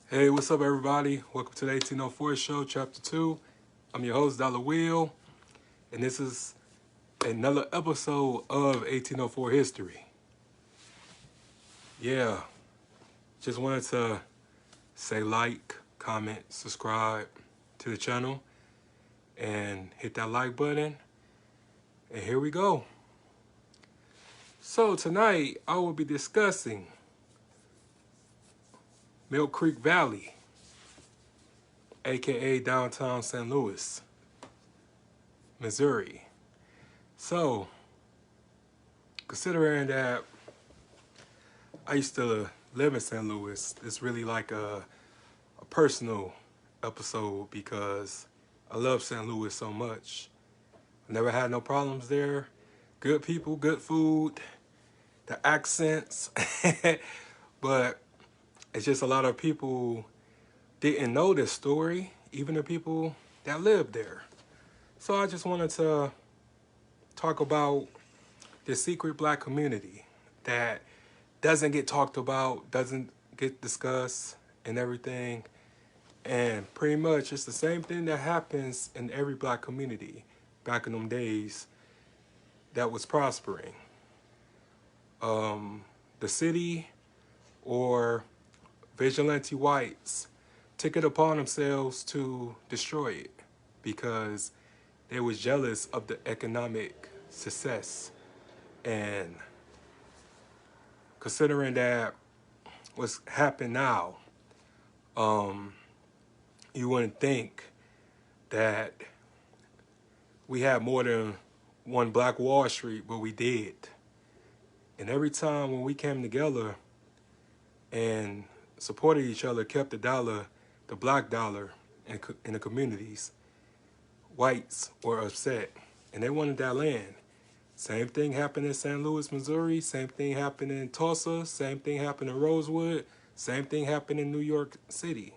Hey, what's up, everybody? Welcome to the 1804 Show, Chapter 2. I'm your host, Dollar Will, and this is another episode of 1804 History. Yeah, just wanted to say like, comment, subscribe to the channel, and hit that like button. And here we go. So tonight, I will be discussing Mill Creek Valley, aka downtown St. Louis, Missouri. So, considering that I used to live in St. Louis, it's really like a personal episode because I love St. Louis so much. I never had no problems there. Good people, good food, the accents. But it's just a lot of people didn't know this story, even the people that lived there. So I just wanted to talk about this secret black community that doesn't get talked about, doesn't get discussed and everything. And pretty much it's the same thing that happens in every black community back in them days that was prospering. The city or vigilante whites took it upon themselves to destroy it because they was jealous of the economic success. And considering that what's happened now, you wouldn't think that we had more than one Black Wall Street, but we did. And every time when we came together and supported each other, kept the dollar, the black dollar in the communities, whites were upset and they wanted that land. Same thing happened in St. Louis, Missouri. Same thing happened in Tulsa. Same thing happened in Rosewood. Same thing happened in New York City.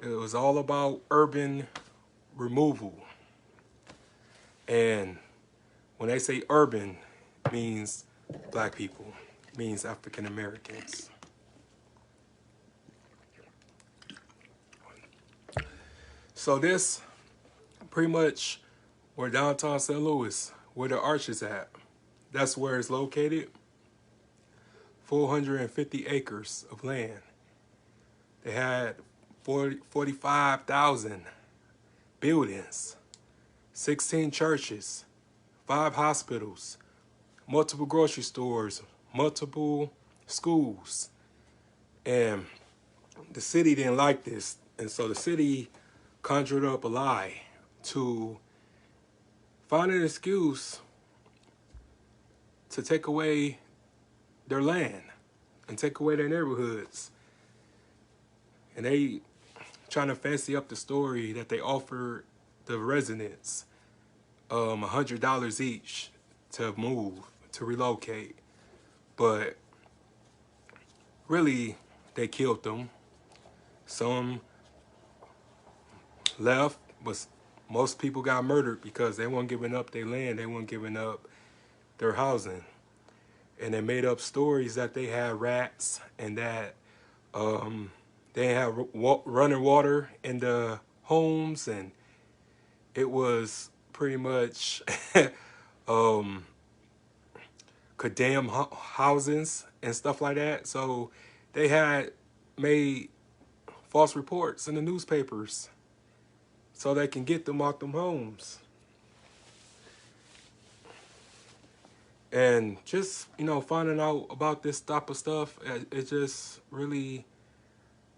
It was all about urban removal. And when they say urban, it means black people, it means African Americans. So this pretty much where downtown St. Louis, where the Arch is at, that's where it's located. 450 acres of land. They had 45,000 buildings, 16 churches, 5 hospitals, multiple grocery stores, multiple schools. And the city didn't like this. And so the city conjured up a lie to find an excuse to take away their land and take away their neighborhoods. And they trying to fancy up the story that they offered the residents $100 each to move, to relocate. But really, they killed them. Some left, but most people got murdered because they weren't giving up their land, they weren't giving up their housing. And they made up stories that they had rats and that they had running water in the homes, and it was pretty much condemned housings and stuff like that. So they had made false reports in the newspapers so they can get them out them homes. And just, finding out about this type of stuff, it just really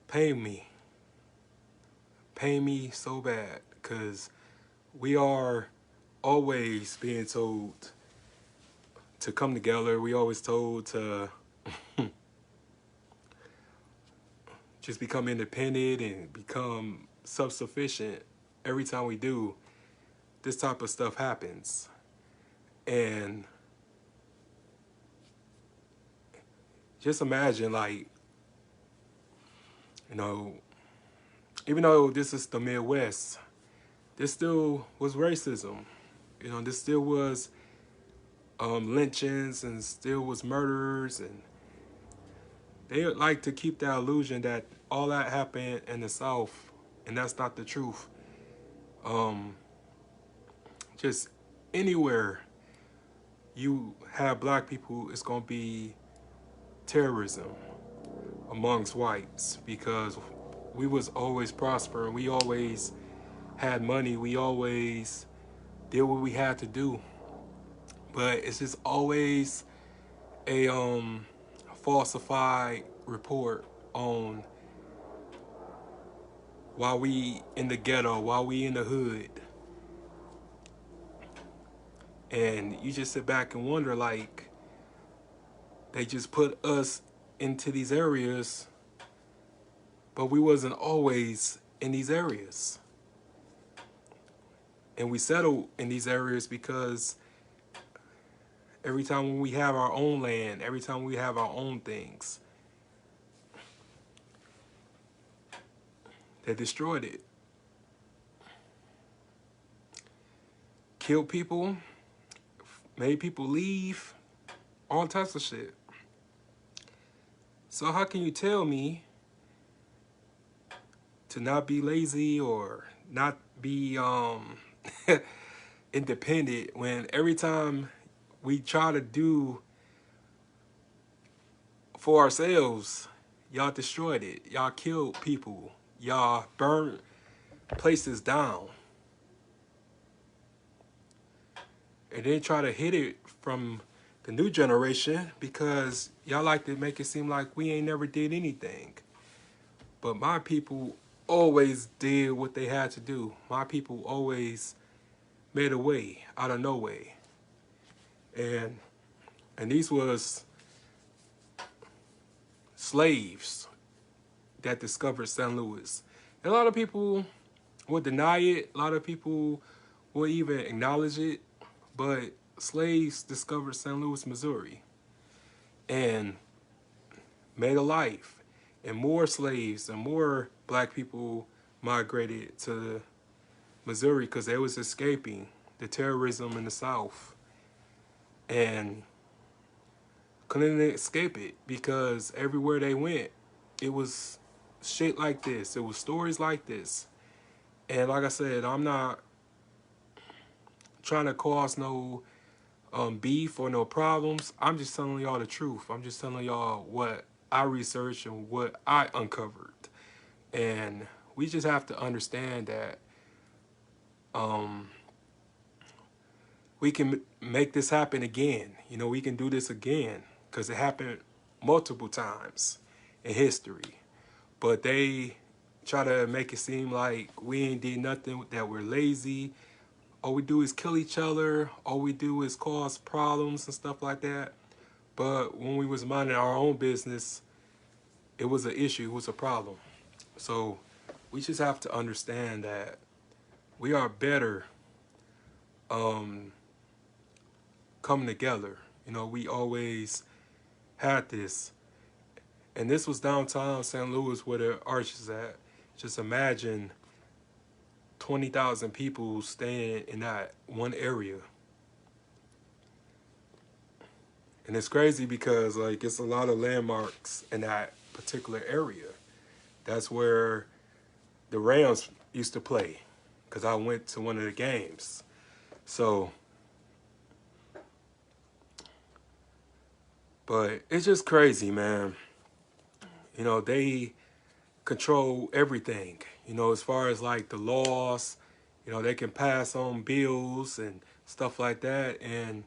pained me. Pained me so bad because we are always being told to come together. We always told to just become independent and become self-sufficient. Every time we do, this type of stuff happens. And just imagine, like, even though this is the Midwest, this still was racism. This still was lynchings and still was murders. And They like to keep the illusion that all that happened in the South, and that's not the truth. Um, just anywhere you have black people, it's gonna be terrorism amongst whites because we was always prospering. We always had money. We always did what we had to do. But it's just always a falsified report on why we in the ghetto, why we in the hood. And you just sit back and wonder, like, they just put us into these areas, but we wasn't always in these areas. And we settled in these areas because every time we have our own land, every time we have our own things, they destroyed it. Killed people, made people leave, all types of shit. So how can you tell me to not be lazy or not be independent when every time we try to do for ourselves, y'all destroyed it. Y'all killed people. Y'all burned places down. And then try to hit it from the new generation because y'all like to make it seem like we ain't never did anything. But my people always did what they had to do. My people always made a way out of no way. And these was slaves that discovered St. Louis. And a lot of people would deny it. A lot of people would even acknowledge it. But slaves discovered St. Louis, Missouri, and made a life. And more slaves and more black people migrated to Missouri because they was escaping the terrorism in the South. And couldn't escape it because everywhere they went, it was shit like this. It was stories like this. And like I said, I'm not trying to cause no beef or no problems. I'm just telling y'all the truth. I'm just telling y'all what I researched and what I uncovered. And we just have to understand that we can make this happen again. You know, we can do this again because it happened multiple times in history. But they try to make it seem like we ain't did nothing, that we're lazy. All we do is kill each other. All we do is cause problems and stuff like that. But when we was minding our own business, it was an issue, it was a problem. So we just have to understand that we are better coming together. You know, we always had this. And this was downtown St. Louis where the arch is at. Just imagine 20,000 people staying in that one area. And it's crazy because, like, it's a lot of landmarks in that particular area. That's where the Rams used to play because I went to one of the games. So, but it's just crazy, man. You know, they control everything, you know, as far as like the laws. You know, they can pass on bills and stuff like that and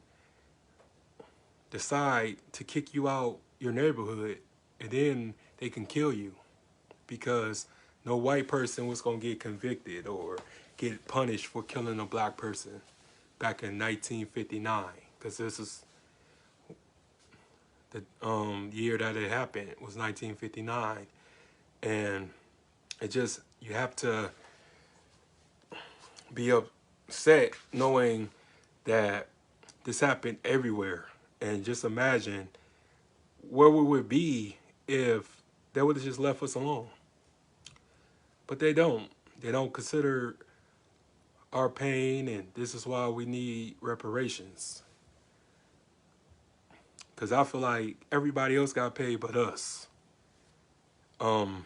decide to kick you out your neighborhood, and then they can kill you because no white person was going to get convicted or get punished for killing a black person back in 1959, because this is the year that it happened, was 1959. And it just, you have to be upset knowing that this happened everywhere. And just imagine where we would be if they would have just left us alone. But they don't. They don't consider our pain, and this is why we need reparations. Because I feel like everybody else got paid but us. Um,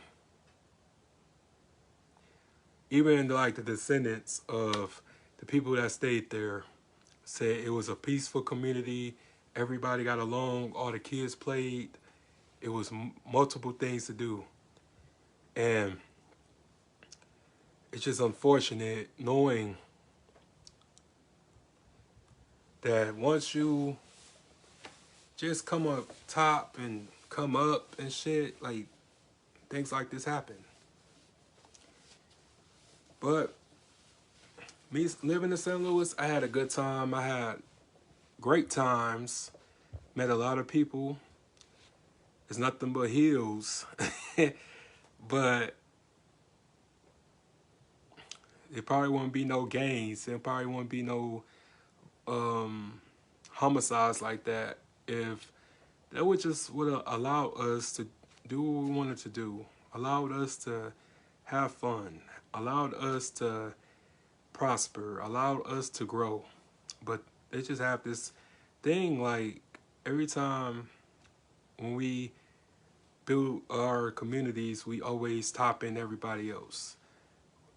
Even like the descendants of the people that stayed there said it was a peaceful community. Everybody got along. All the kids played. It was multiple things to do. And it's just unfortunate knowing that once you just come up top and come up and shit, like things like this happen. But me living in St. Louis, I had a good time. I had great times. Met a lot of people. It's nothing but hills. But it probably won't be no gangs. There probably won't be no homicides like that if that would have allowed us to do what we wanted to do, allowed us to have fun, allowed us to prosper, allowed us to grow. But they just have this thing like every time when we build our communities, we always top in everybody else.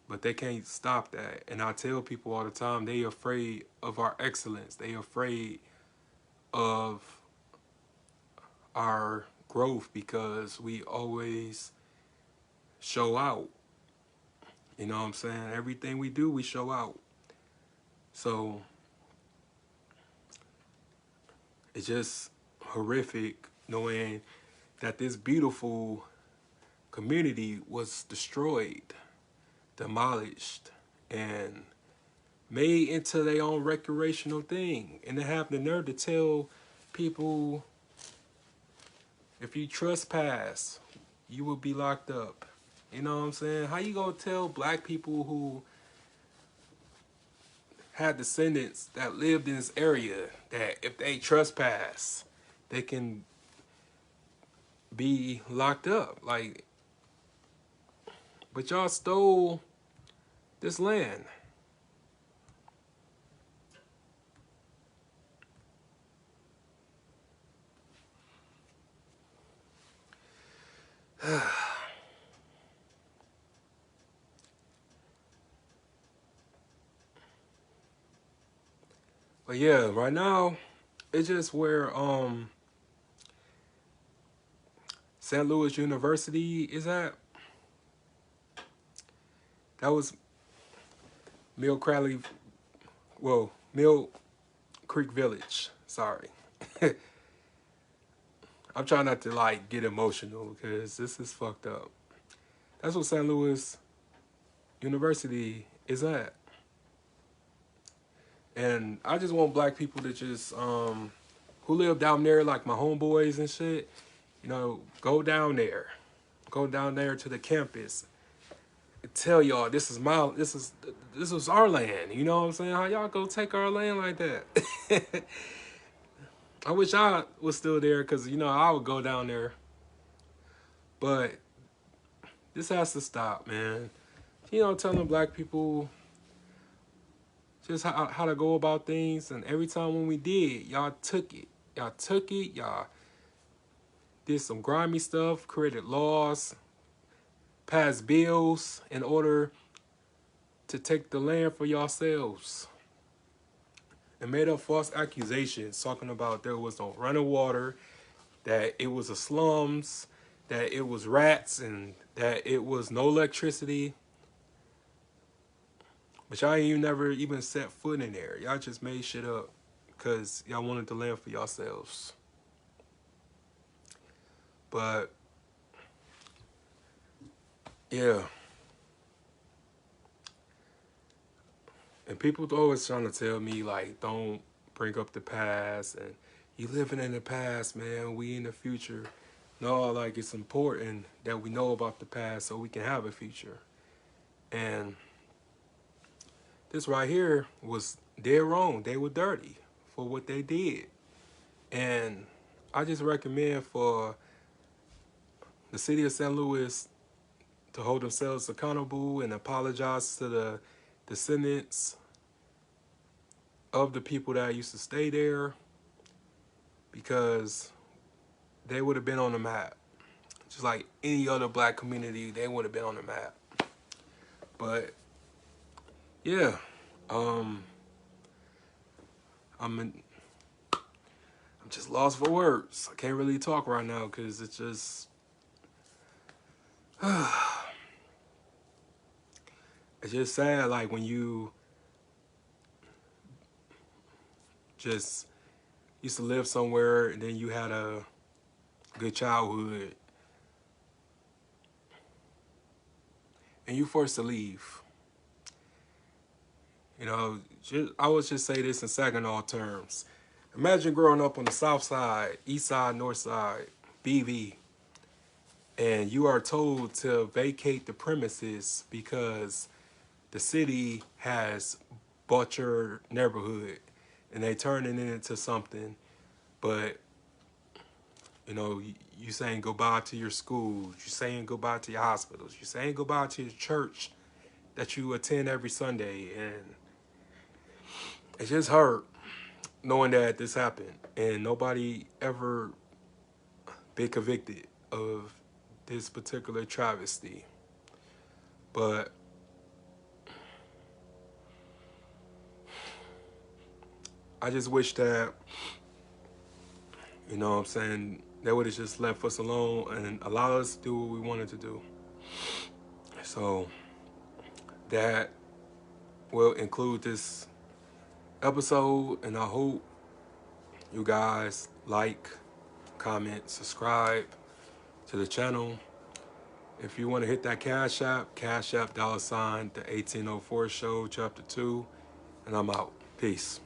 But they can't stop that. And I tell people all the time, they afraid of our excellence. They afraid of our growth because we always show out. You know what I'm saying? Everything we do, we show out. So it's just horrific knowing that this beautiful community was destroyed, demolished, and made into their own recreational thing. And they have the nerve to tell people, if you trespass, you will be locked up. You know what I'm saying? How you gonna tell black people who had descendants that lived in this area that if they trespass, they can be locked up? Like, but y'all stole this land. But yeah, right now, it's just where St. Louis University is at. That was Mill Crowley, well, Mill Creek Village. Sorry. I'm trying not to like get emotional because this is fucked up. That's what St. Louis University is at. And I just want black people to just who live down there, like my homeboys and shit, you know, go down there. Go down there to the campus and tell y'all this is our land. You know what I'm saying? How y'all go take our land like that? I wish I was still there because, you know, I would go down there. But this has to stop, man. You know, telling black people just how to go about things. And every time when we did, y'all took it. Y'all took it. Y'all did some grimy stuff, created laws, passed bills in order to take the land for yourselves. And made up false accusations talking about there was no running water, that it was the slums, that it was rats, and that it was no electricity. But y'all ain't never even set foot in there. Y'all just made shit up because y'all wanted the land for yourselves. But yeah. And people always trying to tell me, like, don't bring up the past and you living in the past, man. We in the future. No, like, it's important that we know about the past so we can have a future. And this right here was dead wrong. They were dirty for what they did. And I just recommend for the city of St. Louis to hold themselves accountable and apologize to the descendants of the people that used to stay there, because they would have been on the map. just like any other black community, they would have been on the map. But yeah, I'm just lost for words. I can't really talk right now because it's just it's just sad. Like when you just used to live somewhere and then you had a good childhood and you forced to leave. You know, I would just say this in Saginaw terms. Imagine growing up on the south side, east side, north side, BV, and you are told to vacate the premises because the city has bought your neighborhood and they turn it into something. But, you know, you saying goodbye to your schools, you saying goodbye to your hospitals, you saying goodbye to your church that you attend every Sunday. And it just hurt knowing that this happened and nobody ever been convicted of this particular travesty. But I just wish that, you know what I'm saying, they would have just left us alone and allowed us to do what we wanted to do. So that will include this episode, and I hope you guys like, comment, subscribe to the channel. If you want to hit that Cash App $, the 1804 Show, Chapter 2, and I'm out. Peace.